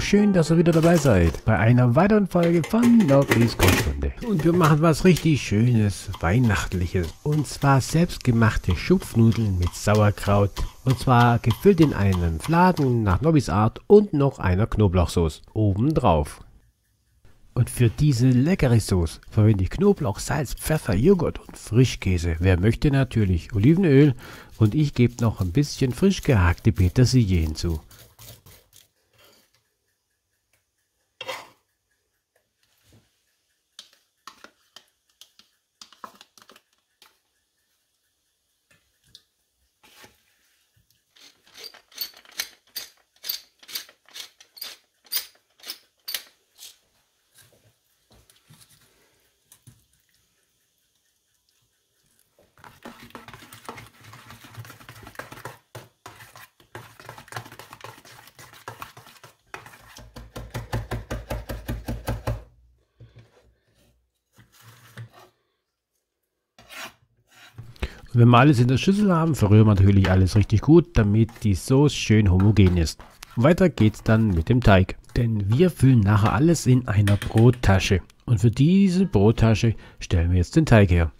schön, dass ihr wieder dabei seid bei einer weiteren Folge von Nordlis Kochstunde. Und wir machen was richtig Schönes, Weihnachtliches. Und zwar selbstgemachte Schupfnudeln mit Sauerkraut. Und zwar gefüllt in einem Fladen nach Norbis Art und noch einer Knoblauchsoße obendrauf. Und für diese leckere Sauce verwende ich Knoblauch, Salz, Pfeffer, Joghurt und Frischkäse. Wer möchte natürlich Olivenöl und ich gebe noch ein bisschen frisch gehackte Petersilie hinzu. Und wenn wir alles in der Schüssel haben, verrühren wir natürlich alles richtig gut, damit die Sauce schön homogen ist. Weiter geht's dann mit dem Teig. Denn wir füllen nachher alles in einer Brottasche. Und für diese Brottasche stellen wir jetzt den Teig her.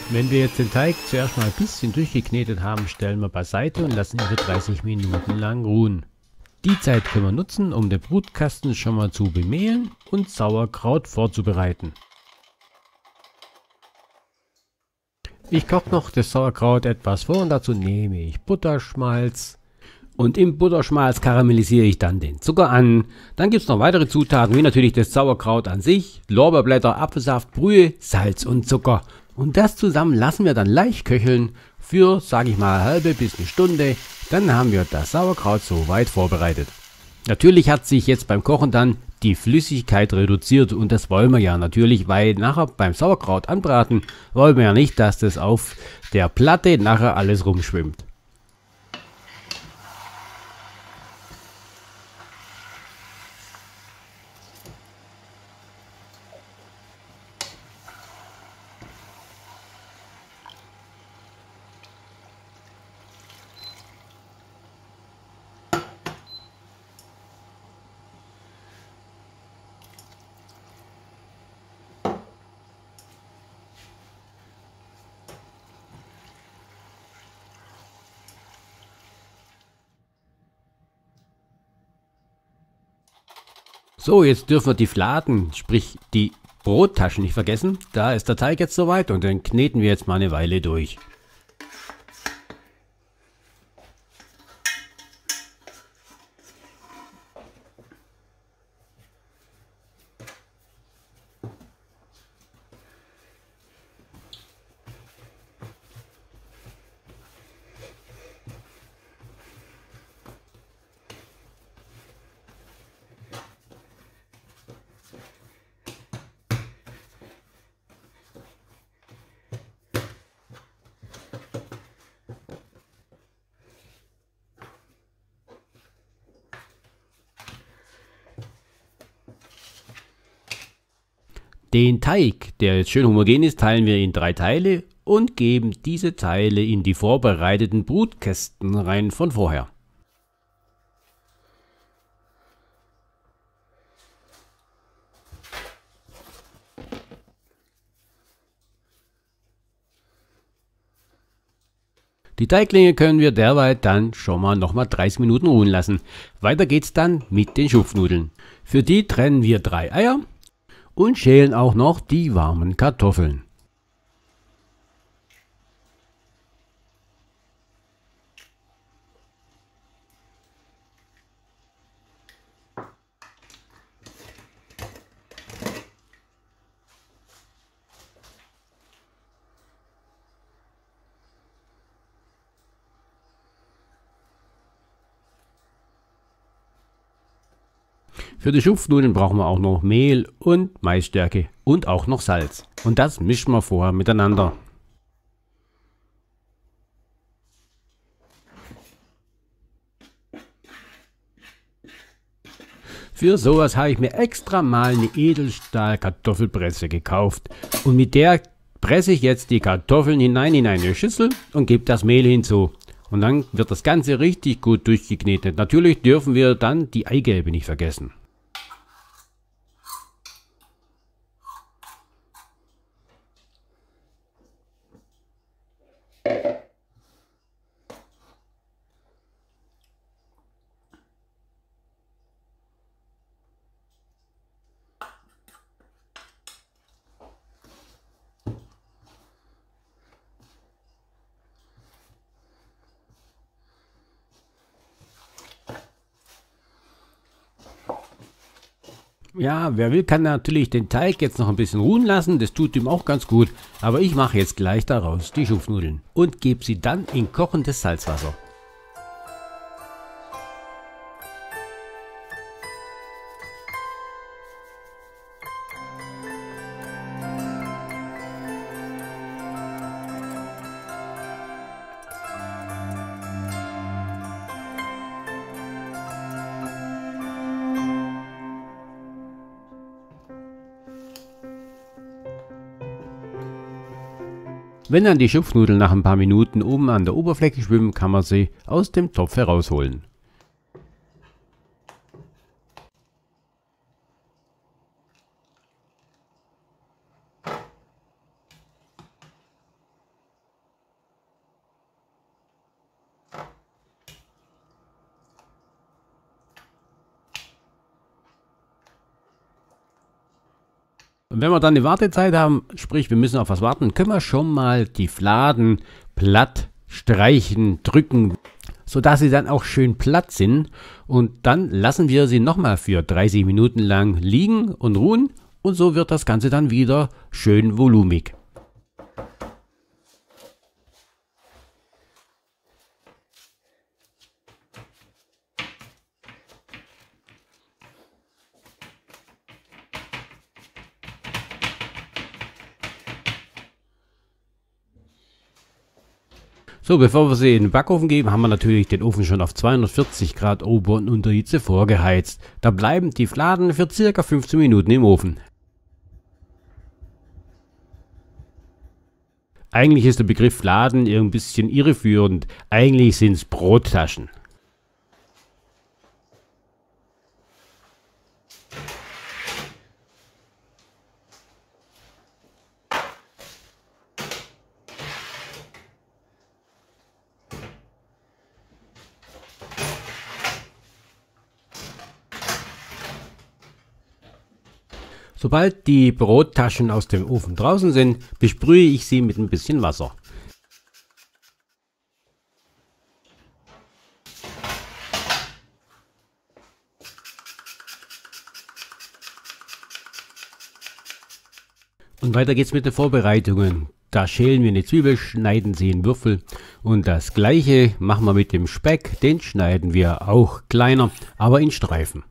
Wenn wir jetzt den Teig zuerst mal ein bisschen durchgeknetet haben, stellen wir beiseite und lassen ihn für 30 Minuten lang ruhen. Die Zeit können wir nutzen, um den Brutkasten schon mal zu bemehlen und Sauerkraut vorzubereiten. Ich koche noch das Sauerkraut etwas vor und dazu nehme ich Butterschmalz. Und im Butterschmalz karamellisiere ich dann den Zucker an. Dann gibt es noch weitere Zutaten, wie natürlich das Sauerkraut an sich, Lorbeerblätter, Apfelsaft, Brühe, Salz und Zucker. Und das zusammen lassen wir dann leicht köcheln für, sage ich mal, eine halbe bis eine Stunde. Dann haben wir das Sauerkraut soweit vorbereitet. Natürlich hat sich jetzt beim Kochen dann die Flüssigkeit reduziert und das wollen wir ja natürlich, weil nachher beim Sauerkraut anbraten wollen wir ja nicht, dass das auf der Platte nachher alles rumschwimmt. So, jetzt dürfen wir die Fladen, sprich die Brottaschen nicht vergessen. Da ist der Teig jetzt soweit und den kneten wir jetzt mal eine Weile durch. Den Teig, der jetzt schön homogen ist, teilen wir in 3 Teile und geben diese Teile in die vorbereiteten Brutkästen rein von vorher. Die Teiglinge können wir derweil dann schon mal nochmal 30 Minuten ruhen lassen. Weiter geht's dann mit den Schupfnudeln. Für die trennen wir 3 Eier und schälen auch noch die warmen Kartoffeln. Für die Schupfnudeln brauchen wir auch noch Mehl und Maisstärke und auch noch Salz. Und das mischen wir vorher miteinander. Für sowas habe ich mir extra mal eine Edelstahl-Kartoffelpresse gekauft. Und mit der presse ich jetzt die Kartoffeln hinein in eine Schüssel und gebe das Mehl hinzu. Und dann wird das Ganze richtig gut durchgeknetet. Natürlich dürfen wir dann die Eigelbe nicht vergessen. Ja, wer will, kann natürlich den Teig jetzt noch ein bisschen ruhen lassen, das tut ihm auch ganz gut. Aber ich mache jetzt gleich daraus die Schupfnudeln und gebe sie dann in kochendes Salzwasser. Wenn dann die Schupfnudeln nach ein paar Minuten oben an der Oberfläche schwimmen, kann man sie aus dem Topf herausholen. Und wenn wir dann eine Wartezeit haben, sprich wir müssen auf was warten, können wir schon mal die Fladen platt streichen, drücken, sodass sie dann auch schön platt sind. Und dann lassen wir sie nochmal für 30 Minuten lang liegen und ruhen. Und so wird das Ganze dann wieder schön volumig. So, bevor wir sie in den Backofen geben, haben wir natürlich den Ofen schon auf 240 Grad Ober- und Unterhitze vorgeheizt. Da bleiben die Fladen für ca. 15 Minuten im Ofen. Eigentlich ist der Begriff Fladen ein bisschen irreführend. Eigentlich sind es Brottaschen. Sobald die Brottaschen aus dem Ofen draußen sind, besprühe ich sie mit ein bisschen Wasser. Und weiter geht's mit den Vorbereitungen. Da schälen wir eine Zwiebel, schneiden sie in Würfel und das gleiche machen wir mit dem Speck, den schneiden wir auch kleiner, aber in Streifen.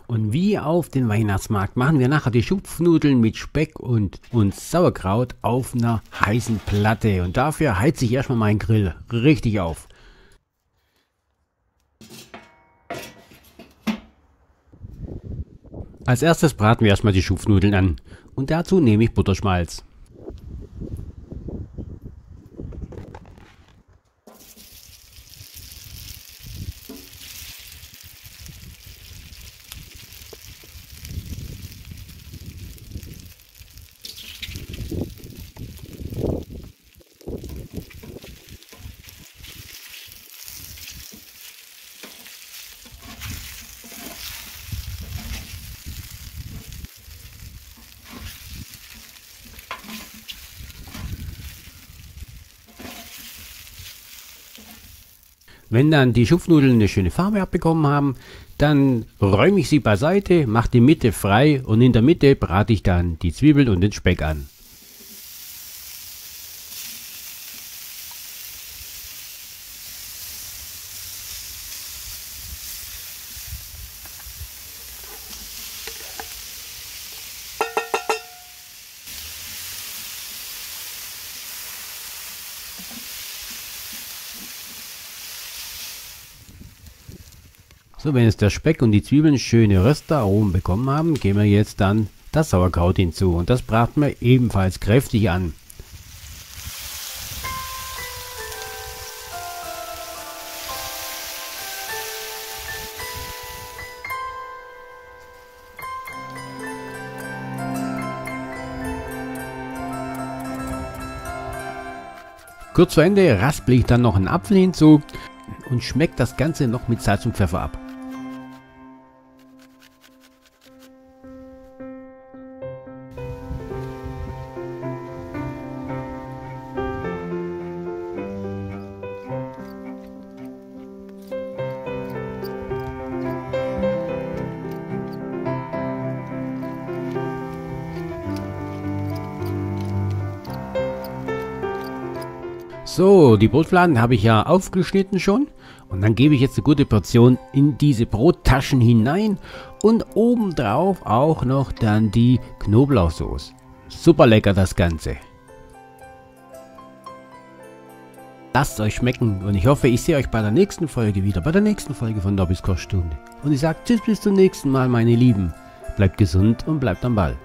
Und wie auf den Weihnachtsmarkt machen wir nachher die Schupfnudeln mit Speck und Sauerkraut auf einer heißen Platte. Und dafür heize ich erstmal meinen Grill richtig auf. Als erstes braten wir erstmal die Schupfnudeln an. Und dazu nehme ich Butterschmalz. Wenn dann die Schupfnudeln eine schöne Farbe abbekommen haben, dann räume ich sie beiseite, mache die Mitte frei und in der Mitte brate ich dann die Zwiebeln und den Speck an. So, wenn jetzt der Speck und die Zwiebeln schöne Röstaromen bekommen haben, geben wir jetzt dann das Sauerkraut hinzu und das braten wir ebenfalls kräftig an. Kurz vor Ende raspel ich dann noch einen Apfel hinzu und schmeckt das Ganze noch mit Salz und Pfeffer ab. So, die Brotfladen habe ich ja aufgeschnitten schon und dann gebe ich jetzt eine gute Portion in diese Brottaschen hinein und obendrauf auch noch dann die Knoblauchsoße. Super lecker das Ganze. Lasst euch schmecken und ich hoffe, ich sehe euch bei der nächsten Folge wieder, bei der nächsten Folge von Nobbys Kochstunde. Und ich sage tschüss bis zum nächsten Mal, meine Lieben. Bleibt gesund und bleibt am Ball.